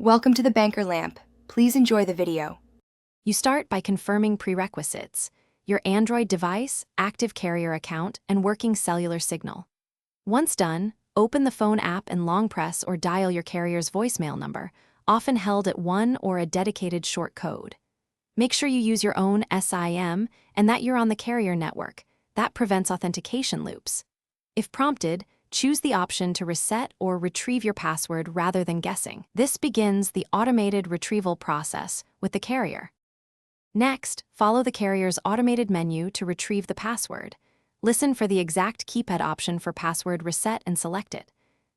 Welcome to the Banker Lamp. Please enjoy the video. You start by confirming prerequisites: your Android device, active carrier account, and working cellular signal. Once done, open the phone app and long press or dial your carrier's voicemail number, often held at one or a dedicated short code. Make sure you use your own SIM and that you're on the carrier network. That prevents authentication loops. If prompted, choose the option to reset or retrieve your password rather than guessing. This begins the automated retrieval process with the carrier. Next, follow the carrier's automated menu to retrieve the password. Listen for the exact keypad option for password reset and select it.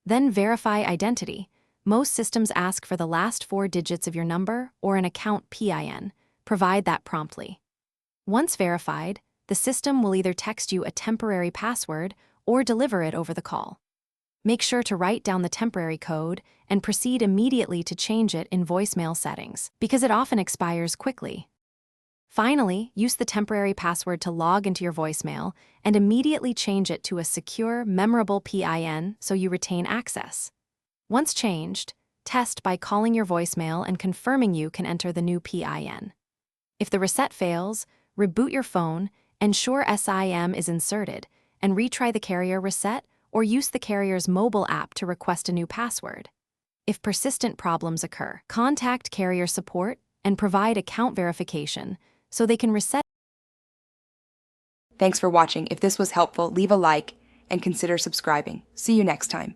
Then verify identity. Most systems ask for the last 4 digits of your number or an account PIN. Provide that promptly. Once verified, the system will either text you a temporary password or deliver it over the call. Make sure to write down the temporary code and proceed immediately to change it in voicemail settings, because it often expires quickly. Finally, use the temporary password to log into your voicemail and immediately change it to a secure, memorable PIN so you retain access. Once changed, test by calling your voicemail and confirming you can enter the new PIN. If the reset fails, reboot your phone, ensure SIM is inserted, and retry the carrier reset or use the carrier's mobile app to request a new password. If persistent problems occur, contact carrier support and provide account verification so they can reset. Thanks for watching. If this was helpful, leave a like and consider subscribing. See you next time.